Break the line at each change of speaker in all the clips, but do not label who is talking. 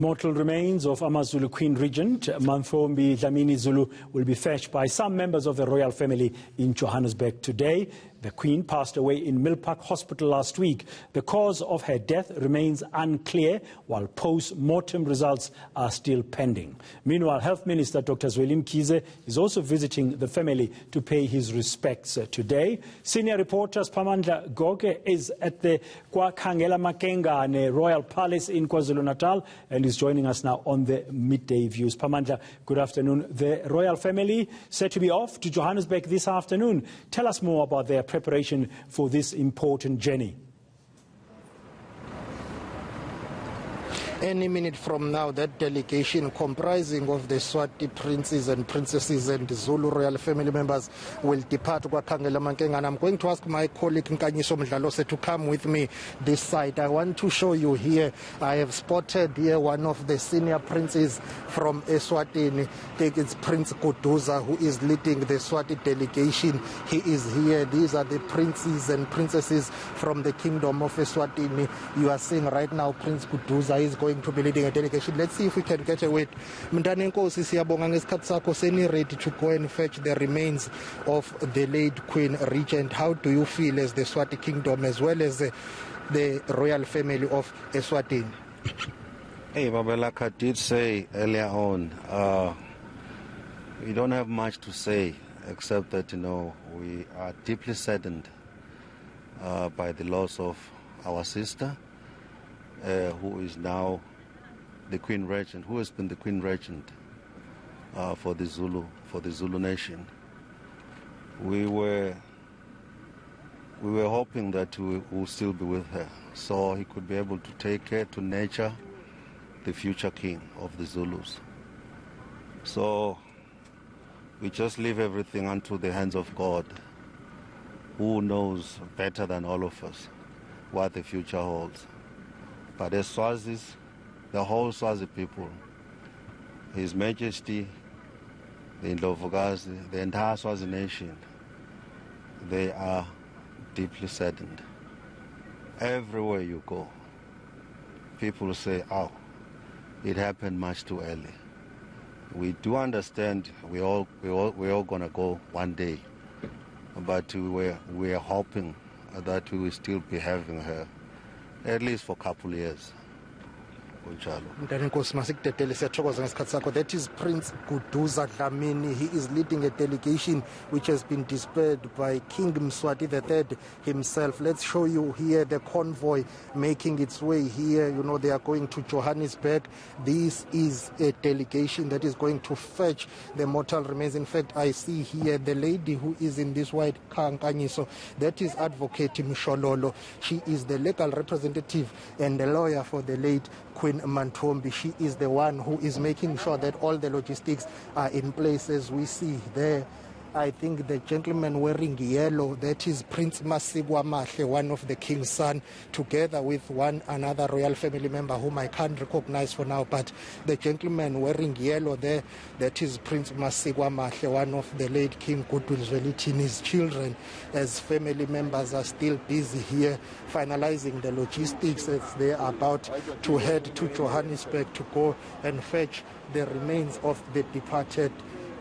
Mortal remains of AmaZulu Queen Regent, Mantfombi Dlamini Zulu, will be fetched by some members of the royal family in Johannesburg today. The Queen passed away in Milpark Hospital last week. The cause of her death remains unclear, while post-mortem results are still pending. Meanwhile, Health Minister Dr. Zweli Mkhize is also visiting the family to pay his respects today. Senior reporter Pamandla Goge is at the Khangela Makengane Royal Palace in KwaZulu-Natal and is joining us now on the Midday Views. Pamandla, good afternoon. The royal family set to be off to Johannesburg this afternoon. Tell us more about their preparation for this important journey.
Any minute from now, that delegation comprising of the Swati princes and princesses and Zulu royal family members will depart Khangela Makengane. And I'm going to ask my colleague Nkanyiso Mdlalose to come with me this side. I want to show you here, I have spotted here one of the senior princes from Eswatini. I think it's Prince Kuduza, who is leading the Swati delegation. He is here. These are the princes and princesses from the kingdom of Eswatini. You are seeing right now Prince Kuduza is going to be leading a delegation. Let's see if we can get away. Mntane Nkosi siyabonga ngesikhathi sakho seni ready to go and fetch the remains of the late Queen Regent. How do you feel as the Swati kingdom as well as the royal family of Eswatini?
Hey, Babelaka did say earlier on, we don't have much to say except that, we are deeply saddened by the loss of our sister, who is now the Queen Regent, who has been the Queen Regent for the Zulu nation. We were hoping that we will still be with her, so he could be able to take her to nurture the future king of the Zulus. So we just leave everything unto the hands of God, who knows better than all of us what the future holds. But as Swazis, the whole Swazi people, His Majesty, the Ndlovukazi, the entire Swazi nation, they are deeply saddened. Everywhere you go, people say, oh, it happened much too early. We do understand we're all gonna go one day, but we are hoping that we will still be having her at least for a couple of years.
That is Prince Kuduza Dlamini. He is leading a delegation which has been dispatched by King Mswati III himself. Let's show you here the convoy making its way here. They are going to Johannesburg. This is a delegation that is going to fetch the mortal remains. In fact, I see here the lady who is in this white car, so that is Advocate Mshololo. She is the legal representative and the lawyer for the late Queen Mantfombi. She is the one who is making sure that all the logistics are in place. As we see there, I think the gentleman wearing yellow, that is Prince Masigwa Mahle, one of the king's son, together with one another royal family member whom I can't recognize for now, but the gentleman wearing yellow there, that is Prince Masigwa Mahle, one of the late King Goodwill Zwelithini's children, as family members are still busy here finalizing the logistics as they are about to head to Johannesburg to go and fetch the remains of the departed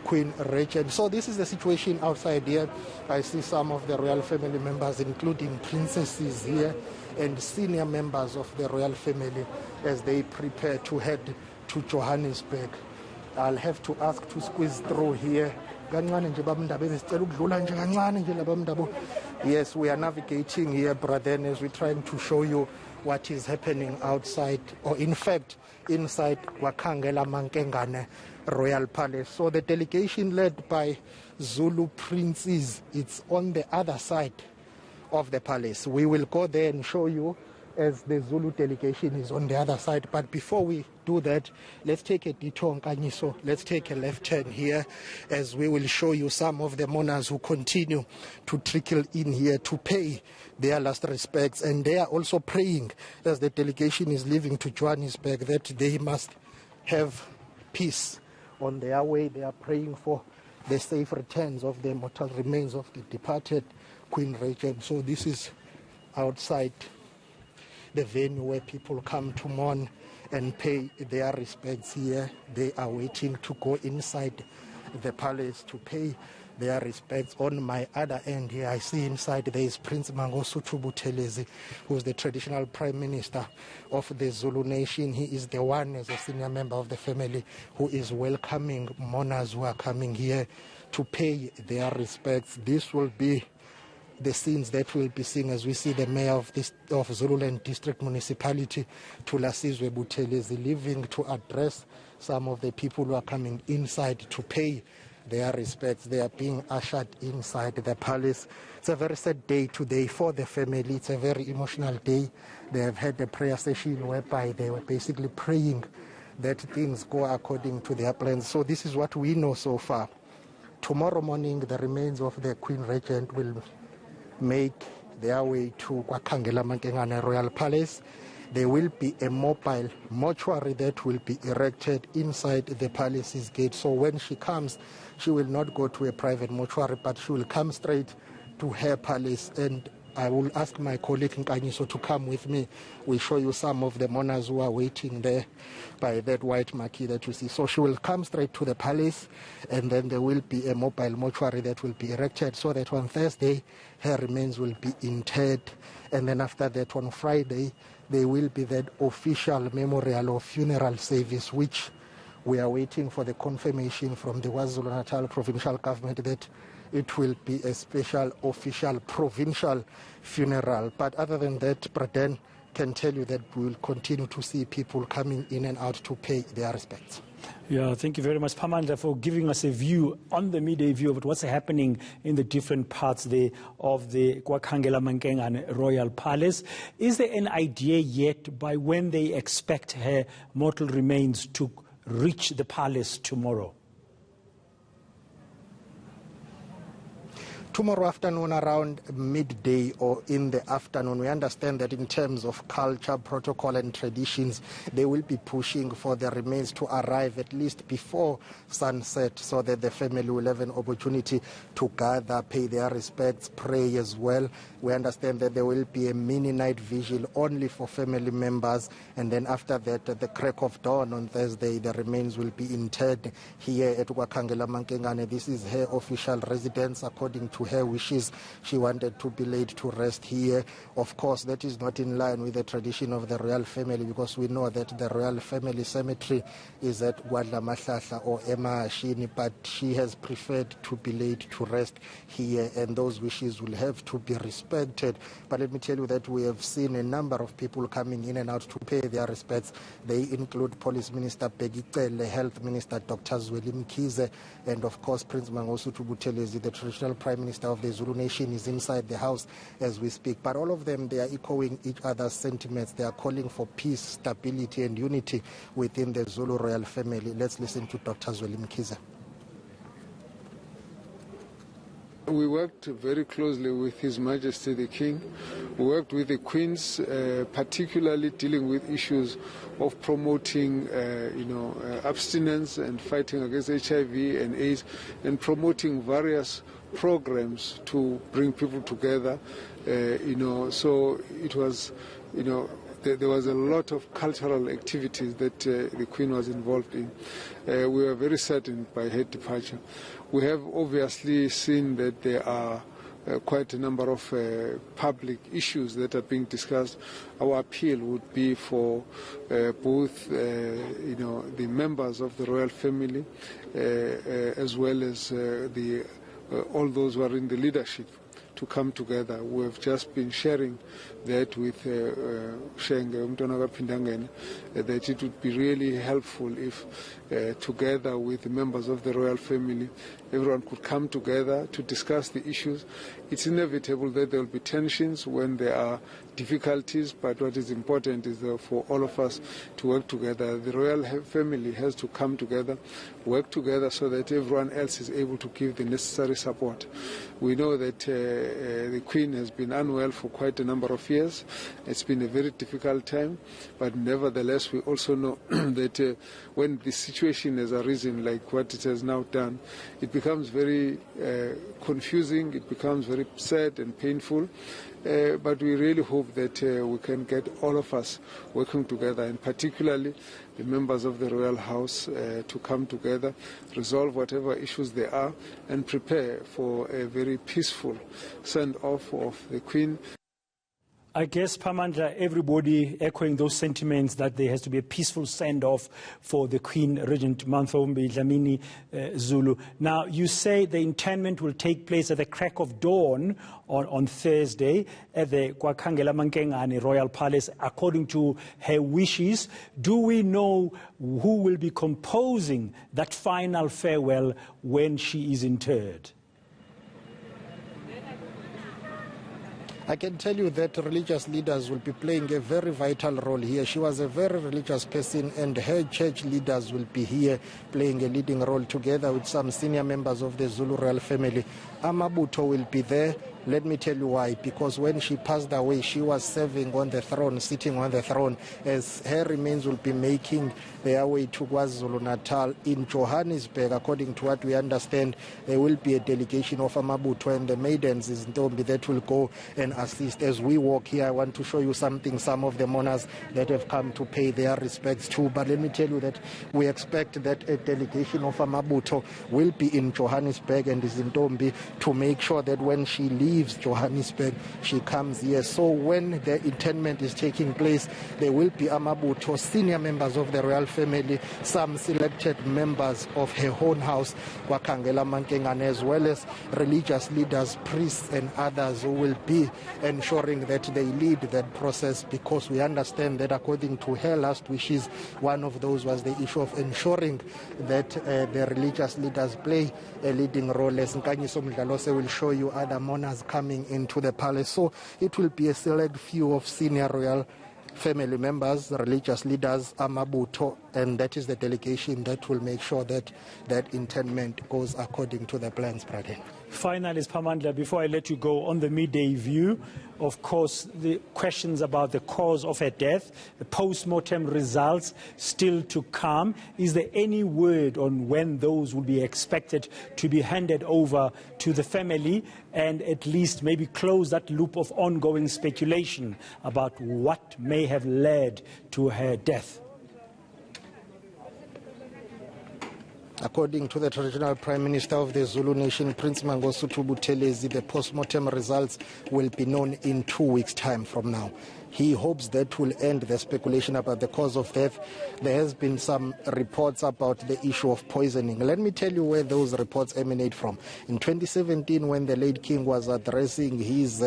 Queen Regent. So this is the situation outside here. I see some of the royal family members, including princesses here and senior members of the royal family as they prepare to head to Johannesburg. I'll have to ask to squeeze through here. Yes, we are navigating here, brother, as we're trying to show you what is happening outside, or in fact, inside Khangela Makengane Royal Palace. So the delegation led by Zulu princes, it's on the other side of the palace. We will go there and show you as the Zulu delegation is on the other side. But before we do that, let's take a detour on Kanyiso. Let's take a left turn here as we will show you some of the mourners who continue to trickle in here to pay their last respects. And they are also praying as the delegation is leaving to Johannesburg that they must have peace on their way. They are praying for the safe returns of the mortal remains of the departed Queen Regent. So this is outside the venue where people come to mourn and pay their respects here. They are waiting to go inside the palace to pay their respects. On my other end here, I see inside there is Prince Mangosuthu Buthelezi, who is the traditional prime minister of the Zulu nation. He is the one, as a senior member of the family, who is welcoming mourners who are coming here to pay their respects. This will be the scenes that we'll be seeing as we see the mayor of Zululand District Municipality, Thulasizwe Buthelezi, leaving to address some of the people who are coming inside to pay their respects. They are being ushered inside the palace. It's a very sad day today for the family. It's a very emotional day. They have had a prayer session whereby they were basically praying that things go according to their plans. So this is what we know so far. Tomorrow morning, the remains of the Queen Regent will make their way to Kwakhangela Mankengane Royal Palace. There will be a mobile mortuary that will be erected inside the palace's gate. So when she comes, she will not go to a private mortuary, but she will come straight to her palace. And I will ask my colleague Nkanyiso to come with me. We'll show you some of the mourners who are waiting there by that white marquee that you see. So she will come straight to the palace, and then there will be a mobile mortuary that will be erected so that on Thursday her remains will be interred. And then after that, on Friday, there will be that official memorial or funeral service, which we are waiting for the confirmation from the KwaZulu-Natal provincial government that it will be a special official provincial funeral. But other than that, Braden can tell you that we will continue to see people coming in and out to pay their respects.
Yeah, thank you very much, Phamandla, for giving us a view on the midday view of what's happening in the different parts there of the Kwakhangela Mankengane Royal Palace. Is there an idea yet by when they expect her mortal remains to reach the palace tomorrow?
Tomorrow afternoon around midday or in the afternoon. We understand that in terms of culture, protocol and traditions, they will be pushing for the remains to arrive at least before sunset so that the family will have an opportunity to gather, pay their respects, pray as well. We understand that there will be a mini night vigil only for family members, and then after that, at the crack of dawn on Thursday, the remains will be interred here at Kwakhangela Mankengane. This is her official residence. According to her wishes, she wanted to be laid to rest here. Of course, that is not in line with the tradition of the royal family, because we know that the royal family cemetery is at Gwadlamahlahla or Emahashini, but she has preferred to be laid to rest here, and those wishes will have to be respected. But let me tell you that we have seen a number of people coming in and out to pay their respects. They include Police Minister Peggy Cele, Health Minister Dr. Zweli Mkhize, and of course Prince Mangosuthu Buthelezi, the traditional Prime Minister of the Zulu nation, is inside the house as we speak. But all of them, they are echoing each other's sentiments. They are calling for peace, stability and unity within the Zulu royal family. Let's listen to Dr. Zweli Mkhize.
We worked very closely with His Majesty the King. We worked with the Queens, particularly dealing with issues of promoting, abstinence and fighting against HIV and AIDS, and promoting various programs to bring people together. So it was, there was a lot of cultural activities that the Queen was involved in. We were very saddened by her departure. We have obviously seen that there are quite a number of public issues that are being discussed. Our appeal would be for both, the members of the royal family, as well as all those who are in the leadership, to come together. We have just been sharing that with that it would be really helpful if together with the members of the royal family, everyone could come together to discuss the issues. It's inevitable that there will be tensions when there are difficulties, but what is important is for all of us to work together. The royal family has to come together, work together, so that everyone else is able to give the necessary support. We know that the Queen has been unwell for quite a number of years. It's been a very difficult time, but nevertheless we also know that when the situation has arisen like what it has now done, it becomes very confusing, it becomes very sad and painful, but we really hope that we can get all of us working together, and particularly the members of the Royal House to come together, resolve whatever issues there are, and prepare for a very peaceful send-off of the Queen.
I guess, Pamandla, everybody echoing those sentiments that there has to be a peaceful send-off for the Queen Regent Mantfombi Dlamini Zulu. Now, you say the interment will take place at the crack of dawn on Thursday at the Kwakhangela Mankengane Royal Palace, according to her wishes. Do we know who will be composing that final farewell when she is interred?
I can tell you that religious leaders will be playing a very vital role here. She was a very religious person, and her church leaders will be here playing a leading role together with some senior members of the Zulu royal family. Amabuto will be there. Let me tell you why. Because when she passed away, she was serving on the throne, sitting on the throne, as her remains will be making their way to KwaZulu-Natal. In Johannesburg, according to what we understand, there will be a delegation of Amabuto and the maidens in Ntombi that will go and assist. As we walk here, I want to show you something, some of the mourners that have come to pay their respects to. But let me tell you that we expect that a delegation of Amabuto will be in Johannesburg and is in Ntombi to make sure that when she leaves Johannesburg, she comes here. So when the interment is taking place, there will be Amabuto, senior members of the royal family, some selected members of her own house, Kwakhangela Mankengane, as well as religious leaders, priests and others who will be ensuring that they lead that process, because we understand that according to her last wishes, one of those was the issue of ensuring that the religious leaders play a leading role. As Nkanyiso Mdlalose will show you other mourners coming into the palace. So it will be a select few of senior royal family members, religious leaders, Amabuto, and that is the delegation that will make sure that that interment goes according to the plans, Brother.
Finally, Pamandla, before I let you go, on the midday view, of course, the questions about the cause of her death, the post-mortem results still to come. Is there any word on when those will be expected to be handed over to the family, and at least maybe close that loop of ongoing speculation about what may have led to her death?
According to the traditional Prime Minister of the Zulu Nation, Prince Mangosuthu Buthelezi, the post-mortem results will be known in 2 weeks' time from now. He hopes that will end the speculation about the cause of death. There has been some reports about the issue of poisoning. Let me tell you where those reports emanate from. In 2017, when the late king was addressing his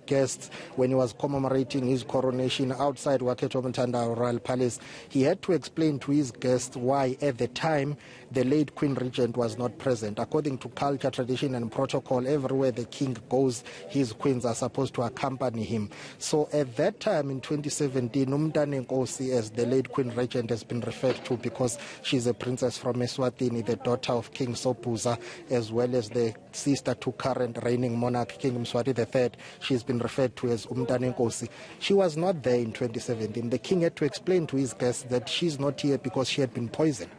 guests, when he was commemorating his coronation outside Waketo Mtanda Royal Palace, he had to explain to his guests why, at the time, the late Queen Regent was not present. According to culture, tradition, and protocol, everywhere the king goes, his queens are supposed to accompany him. So at that time in 2017, Umntana Nkosi, as the late Queen Regent has been referred to, because she's a princess from Eswatini, the daughter of King Sobhuza, as well as the sister to current reigning monarch King Mswati III, she's been referred to as Umntana Nkosi. She was not there in 2017. The king had to explain to his guests that she's not here because she had been poisoned.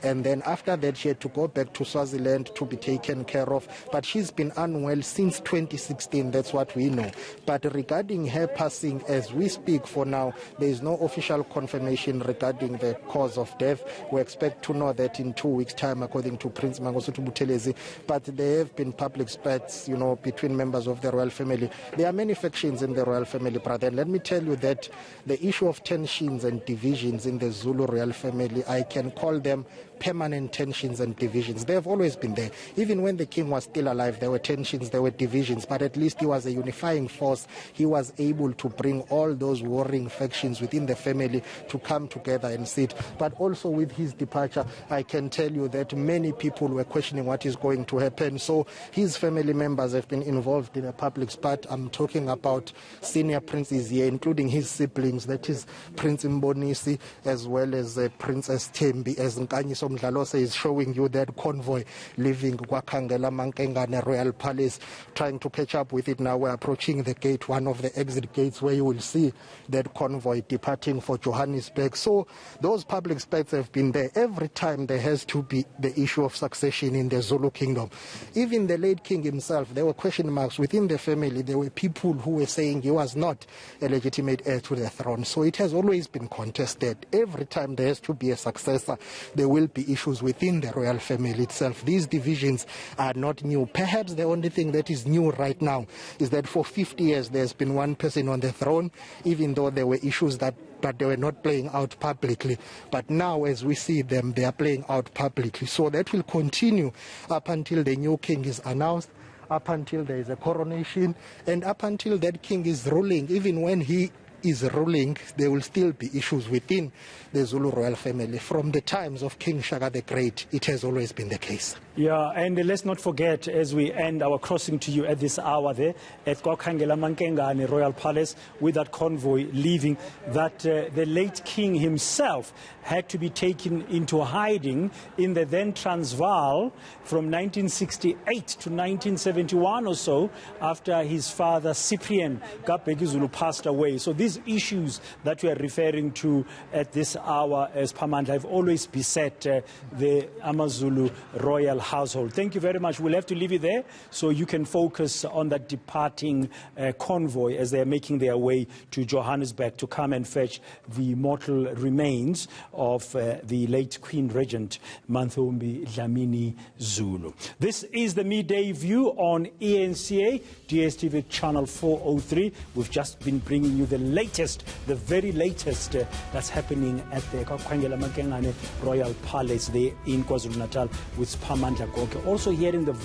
And then after that, she had to go back to Swaziland to be taken care of. But she's been unwell since 2016, that's what we know. But regarding her passing, as we speak for now, there is no official confirmation regarding the cause of death. We expect to know that in 2 weeks' time, according to Prince Mangosuthu Buthelezi. But there have been public spats, between members of the royal family. There are many factions in the royal family, brother. And let me tell you that the issue of tensions and divisions in the Zulu royal family, I can call them permanent tensions and divisions. They have always been there. Even when the king was still alive, there were tensions, there were divisions, but at least he was a unifying force. He was able to bring all those warring factions within the family to come together and sit. But also with his departure, I can tell you that many people were questioning what is going to happen. So his family members have been involved in a public spat. I'm talking about senior princes here, including his siblings, that is Prince Mbonisi, as well as Princess Thembi, as Nkanyiso Mdlalose is showing you that convoy leaving Kwakangela Mankengane Royal Palace, trying to catch up with it now. We're approaching the gate, one of the exit gates, where you will see that convoy departing for Johannesburg. So those public specs have been there. Every time there has to be the issue of succession in the Zulu kingdom. Even the late king himself, there were question marks within the family. There were people who were saying he was not a legitimate heir to the throne. So it has always been contested. Every time there has to be a successor, there will be issues within the royal family itself. These divisions are not new. Perhaps the only thing that is new right now is that for 50 years there's been one person on the throne, even though there were issues but they were not playing out publicly. But now, as we see them, they are playing out publicly. So that will continue up until the new king is announced, up until there is a coronation, and up until that king is ruling. Even when he is ruling, there will still be issues within the Zulu royal family. From the times of King Shaka the Great, it has always been the case.
Yeah, and let's not forget, as we end our crossing to you at this hour there, at Kwakangela Mankengane Royal Palace, with that convoy leaving, that the late king himself had to be taken into hiding in the then Transvaal from 1968 to 1971 or so, after his father Cyprian Kapeki Zulu passed away. So these issues that we are referring to at this hour as Pamandla have always beset the AmaZulu Royal household. Thank you very much. We'll have to leave it there so you can focus on that departing convoy as they are making their way to Johannesburg to come and fetch the mortal remains of the late Queen Regent Mantfombi Dlamini Zulu. This is the midday view on eNCA, DSTV channel 403. We've just been bringing you the latest, the very latest that's happening at the Kwakangela Mankengane Royal Palace there in KwaZulu-Natal with Pamandla Goke. Also hearing the voice